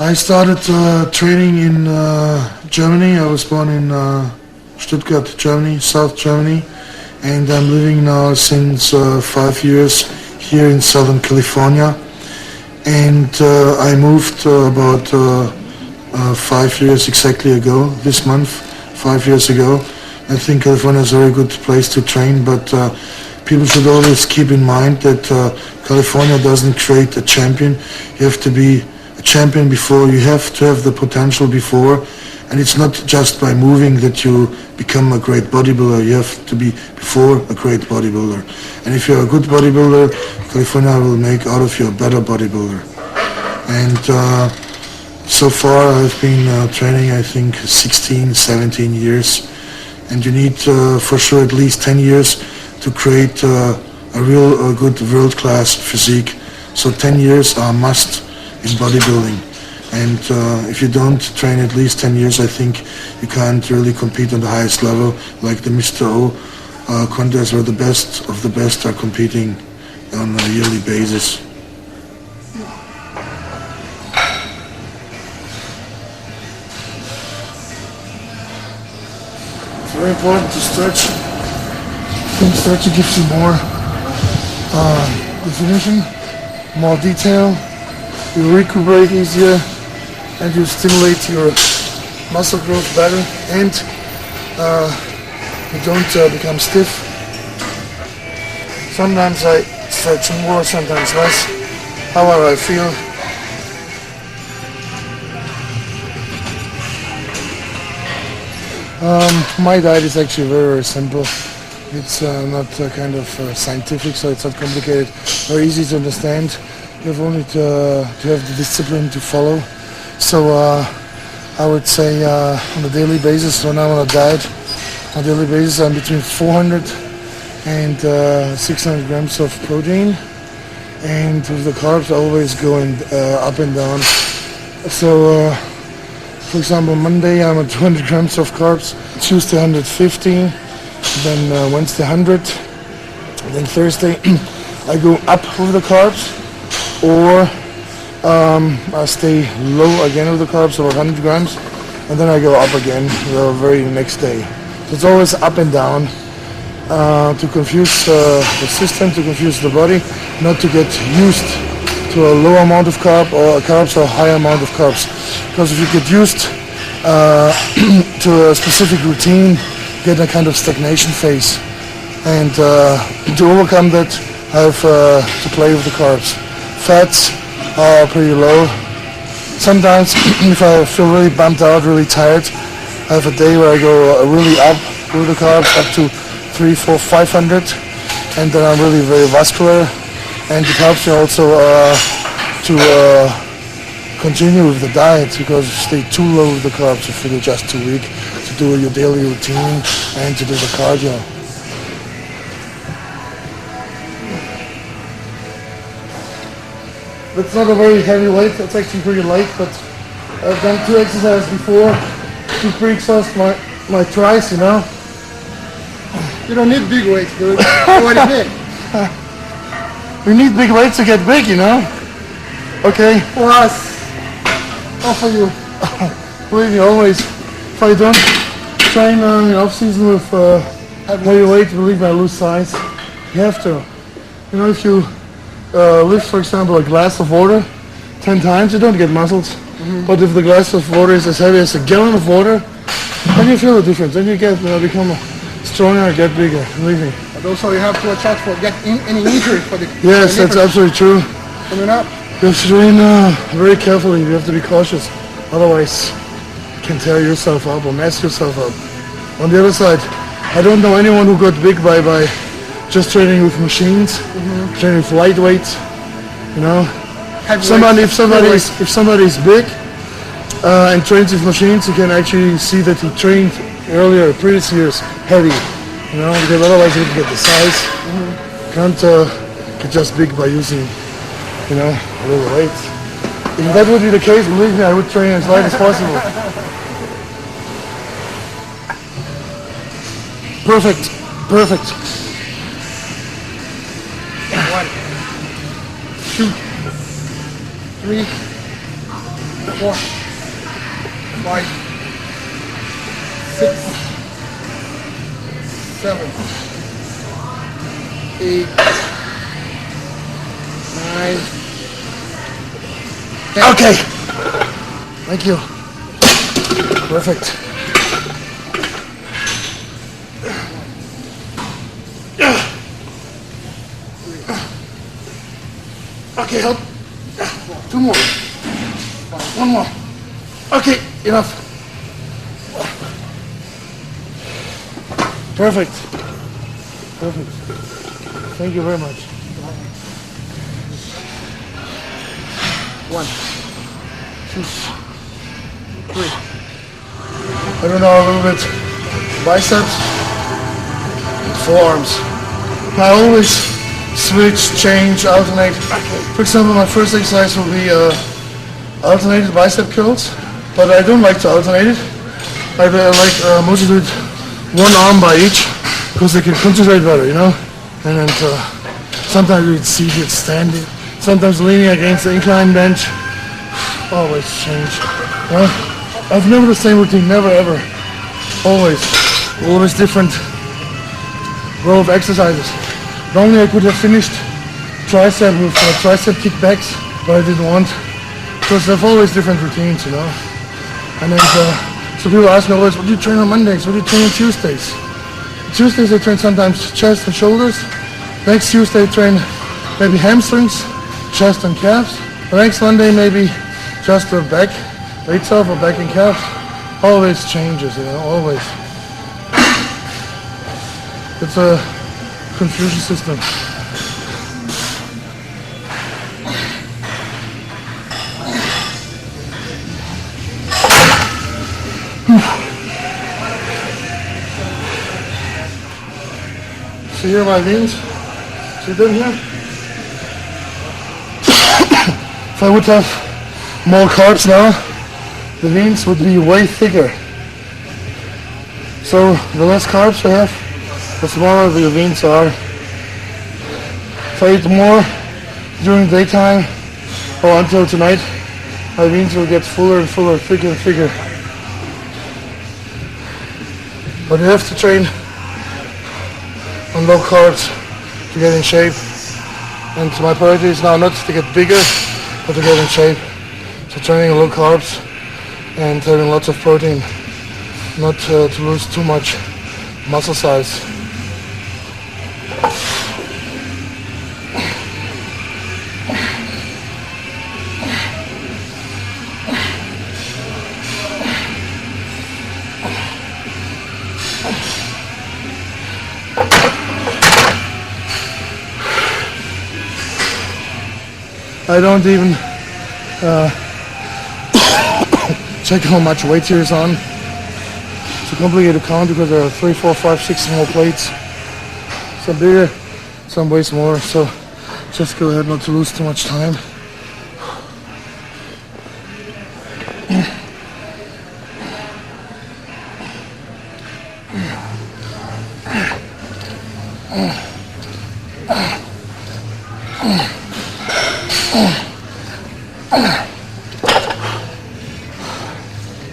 I started training in Germany. I was born in Stuttgart, Germany, South Germany, and I'm living now since 5 years here in Southern California. And I moved about 5 years exactly ago, this month, 5 years ago. I think California is a very good place to train, but people should always keep in mind that California doesn't create a champion. You have to be a champion before, you have to have the potential before, and it's not just by moving that you become a great bodybuilder. You have to be before a great bodybuilder. And if you're a good bodybuilder, California will make out of you a better bodybuilder. And so far I've been training, I think, 16, 17 years. And you need for sure at least 10 years to create a real good world-class physique. So 10 years are a must in bodybuilding. And if you don't train at least 10 years, I think you can't really compete on the highest level, like the Mr. O contest where the best of the best are competing on a yearly basis. It's very important to stretch. I think stretching gives you more definition, more detail, you recuperate easier, and you stimulate your muscle growth better, and you don't become stiff. Sometimes I stretch more, sometimes less, however I feel. My diet is actually very, very simple. It's not kind of scientific, so it's not complicated, very easy to understand. You have only to have the discipline to follow. So I would say on a daily basis, when I'm on a diet, on a daily basis I'm between 400 and 600 grams of protein. And with the carbs always going up and down. So for example, Monday I'm at 200 grams of carbs, Tuesday 150, then Wednesday 100, then Thursday I go up with the carbs, or I stay low again with the carbs, about 100 grams, and then I go up again the very next day. So it's always up and down to confuse the system, to confuse the body, not to get used to a low amount of carbs or a high amount of carbs. Because if you get used to a specific routine, you get a kind of stagnation phase. And to overcome that, I have to play with the carbs. Fats are pretty low. Sometimes if I feel really bummed out, really tired, I have a day where I go really up with the carbs, up to 300, 400, 500, and then I'm really very vascular, and it helps me also to continue with the diet, because if you stay too low with the carbs, you feel just too weak to do your daily routine and to do the cardio. That's not a very heavy weight, that's actually pretty light, but I've done 2 exercises before to pre-exhaust my tries, you know. You don't need big weights, dude. You're already big. We need big weights to get big, you know. Okay. Plus, for you. Believe me, always. If I don't train in off-season with heavy weight, believe me, I lose size. You have to. You know, if you lift, for example, a glass of water 10 times, you don't get muscles. But if the glass of water is as heavy as a gallon of water, then you feel the difference. Then you get become stronger, get bigger. Believe me. But also you have to watch out for any injury for the. Yes, that's absolutely true. Coming up. You have to train very carefully. You have to be cautious. Otherwise, you can tear yourself up or mess yourself up. On the other side, I don't know anyone who got big by just training with machines, training with lightweight. You know, if somebody is big and trains with machines, you can actually see that he trained earlier, previous years, heavy. You know, because otherwise you wouldn't get the size. Can't get just big by using, you know, a little weight. If that would be the case, believe me, I would train as light as possible. Perfect, perfect. 1, 2, 3, 4, 5, 6, 7, 8, 9, 10. Okay. Thank you. Perfect. Okay, help. 2 more. 1 more. Okay, enough. Perfect. Perfect. Thank you very much. 1, 2, 3. I don't know, a little bit biceps, forearms. I always switch, change, alternate. For example, my first exercise will be alternated bicep curls, but I don't like to alternate it. I like mostly do it 1 arm by each, because I can concentrate better, you know. And then sometimes do it seated, standing, sometimes leaning against the incline bench. Always change. You know? I've never the same routine, never ever. Always different row of exercises. Normally I could have finished tricep with tricep kickbacks, but I didn't want, because they have always different routines, you know. And then so people ask me always, what do you train on Mondays? What do you train on Tuesdays? Tuesdays I train sometimes chest and shoulders. Next Tuesday I train maybe hamstrings, chest and calves. The next Monday maybe just the back, weights off or back and calves. Always changes, you know, always. It's a confusion system. So here are my veins. See them here? If I would have more carbs now, the veins would be way thicker. So the less carbs I have, the smaller the veins are. If I eat more during daytime or until tonight, my veins will get fuller and fuller, thicker and thicker. But you have to train on low carbs to get in shape. And my priority is now not to get bigger, but to get in shape. So training low carbs and having lots of protein, not to lose too much muscle size. I don't even check how much weight here is on. It's a complicated count because there are 3, 4, 5, 6 small plates. Some bigger, some weighs more, so just go ahead not to lose too much time.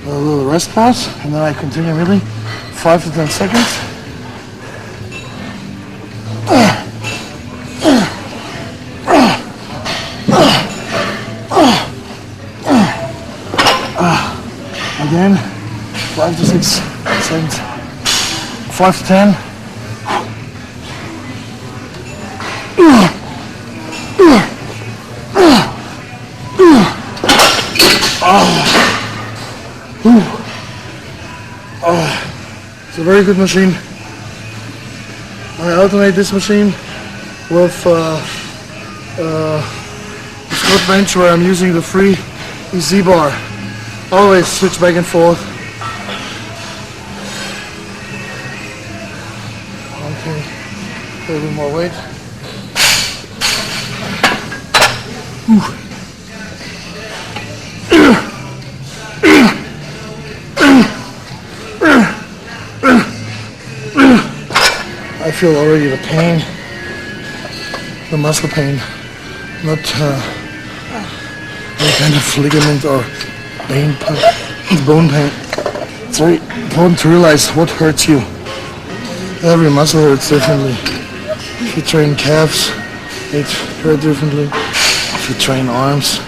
A little rest pause, and then I continue really 5 to 10 seconds. Again, 5 to 6 seconds. 5 to 10. It's a very good machine. I alternate this machine with the squat bench where I'm using the free EZ bar. Always switch back and forth. Okay, a little bit more weight. I feel already the pain, the muscle pain, not any kind of ligament or bone pain. It's very important to realize what hurts you. Every muscle hurts differently. If you train calves, it hurts differently. If you train arms,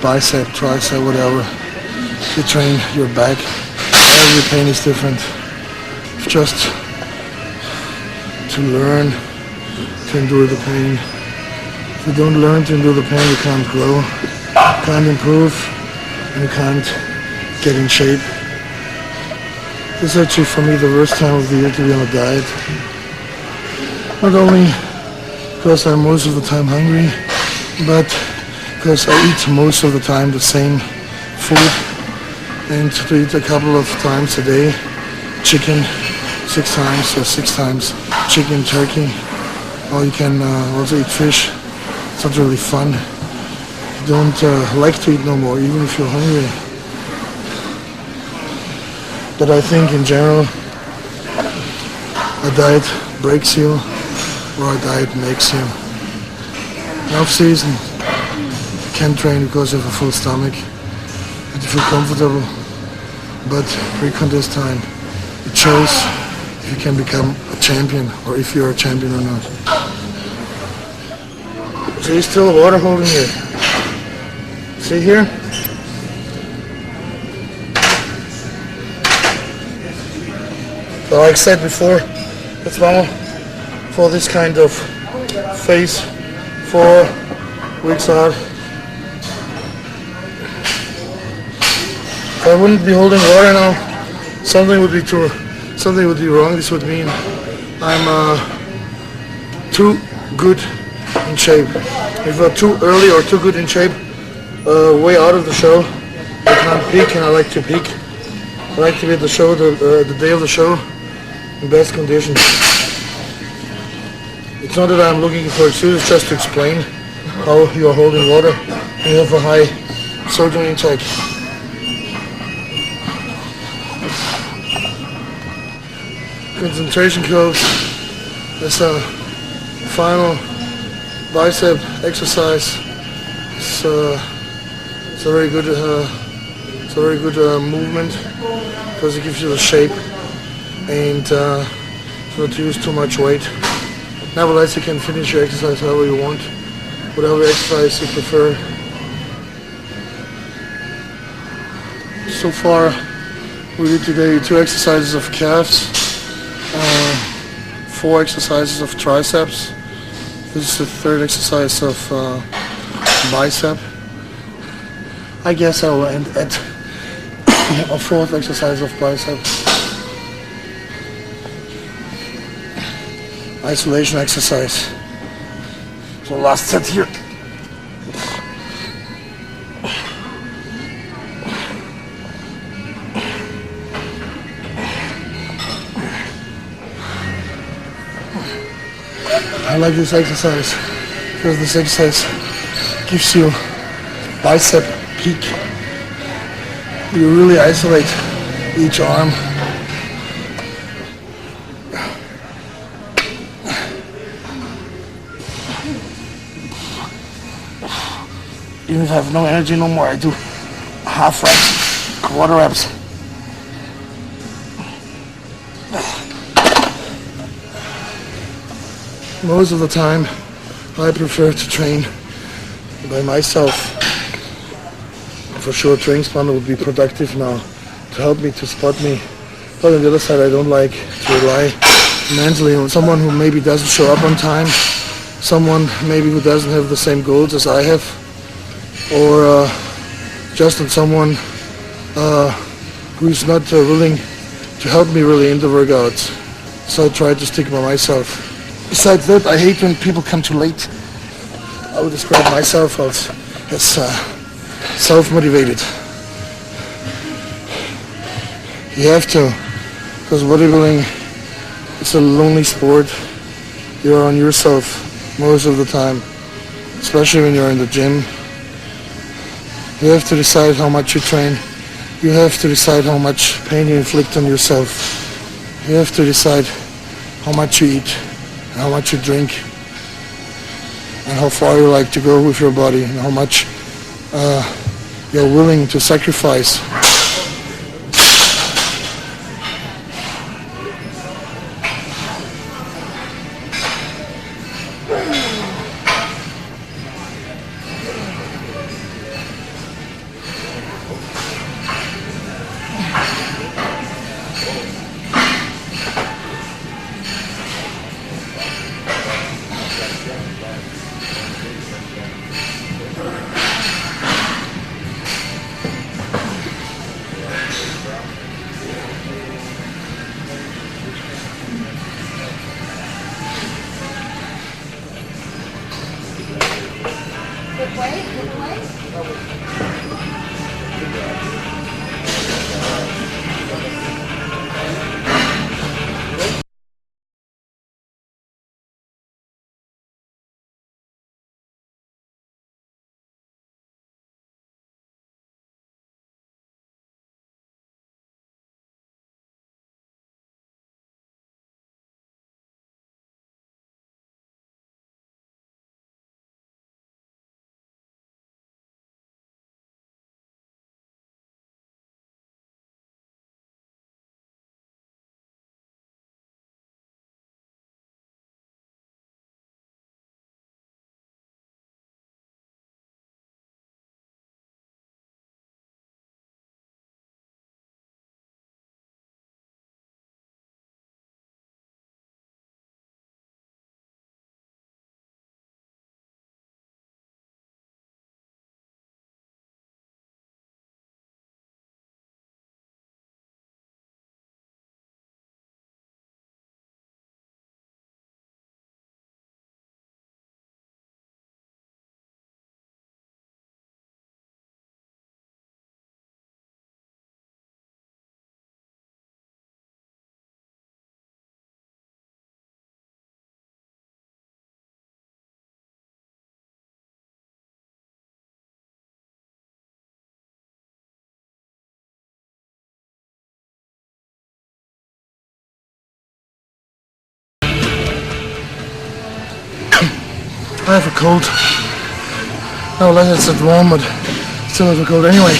bicep, tricep, whatever. If you train your back, every pain is different. Just to learn to endure the pain. If you don't learn to endure the pain, you can't grow, can't improve, and you can't get in shape. This is actually for me the worst time of the year to be on a diet. Not only because I'm most of the time hungry, but because I eat most of the time the same food, and to eat a couple of times a day, chicken 6 times or 6 times chicken, turkey, or you can also eat fish. It's not really fun. You don't like to eat no more, even if you're hungry. But I think in general, a diet breaks you or a diet makes you. In off-season, you can train because you have a full stomach and you feel comfortable, but pre-contest time, it shows if you can become a champion or if you're a champion or not. See, still water holding here. See here? So like I said before, it's normal for this kind of phase, 4 weeks out. If I wouldn't be holding water now, something would be wrong. This would mean I'm too good in shape. If I'm too early or too good in shape, way out of the show, I can't peak, and I like to peak. I like to be at the show, the day of the show, in best condition. It's not that I'm looking for excuses, just to explain how you are holding water and you have a high sodium intake. Concentration curves is a final bicep exercise. It's a very good movement because it gives you the shape and not to use too much weight. Nevertheless, you can finish your exercise however you want, whatever exercise you prefer. So far, we did today 2 exercises of calves, 4 exercises of triceps. This is the 3rd exercise of bicep. I guess I will end at a 4th exercise of bicep. Isolation exercise. So last set here. I like this exercise because this exercise gives you bicep peak. You really isolate each arm. Even if I have no energy no more, I do half reps, quarter reps. Most of the time, I prefer to train by myself. For sure, training partner would be productive now to help me, to spot me. But on the other side, I don't like to rely mentally on someone who maybe doesn't show up on time, someone maybe who doesn't have the same goals as I have, or just on someone who's not willing to help me really in the workouts. So I try to stick by myself. Besides that, I hate when people come too late. I would describe myself as self-motivated. You have to, because bodybuilding, it's a lonely sport. You're on yourself most of the time, especially when you're in the gym. You have to decide how much you train. You have to decide how much pain you inflict on yourself. You have to decide how much you eat, and how much you drink, and how far you like to go with your body, and how much you're willing to sacrifice. I have a cold. No, unless it's warm, but still have a cold. Anyway,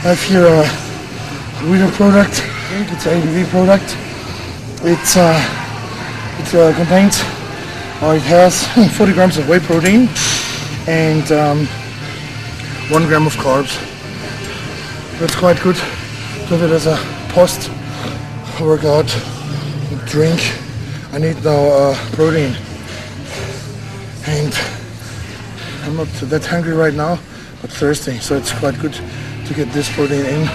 I have here a Reader product. It's an ABV product. It contains, or it has 40 grams of whey protein and 1 gram of carbs. That's quite good to have it as a post-workout drink. I need now protein, and I'm not that hungry right now, but thirsty, so it's quite good to get this protein in.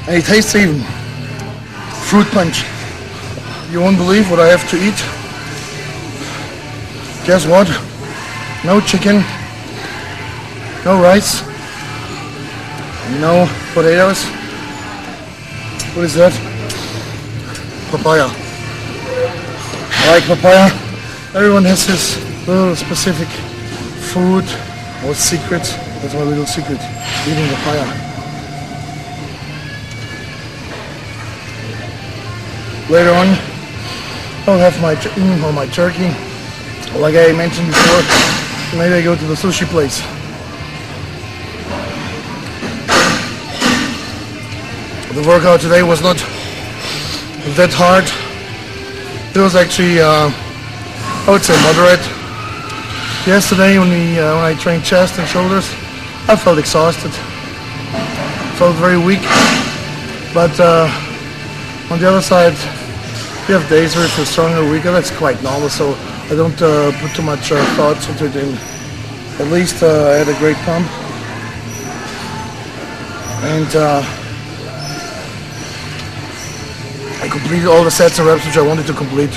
And it tastes even. Fruit punch. You won't believe what I have to eat. Guess what? No chicken, no rice, no potatoes. What is that? Papaya. I like papaya. Everyone has his little specific food or secret. That's my little secret, eating papaya. Later on, I'll have my turkey. Like I mentioned before, maybe I go to the sushi place. The workout today was not that hard. It was actually, I would say, moderate. Yesterday, when I trained chest and shoulders, I felt exhausted. Felt very weak. But on the other side, you have days where you feel stronger or weaker. That's quite normal. So I don't put too much thoughts into it. And at least I had a great pump. And I completed all the sets and reps which I wanted to complete.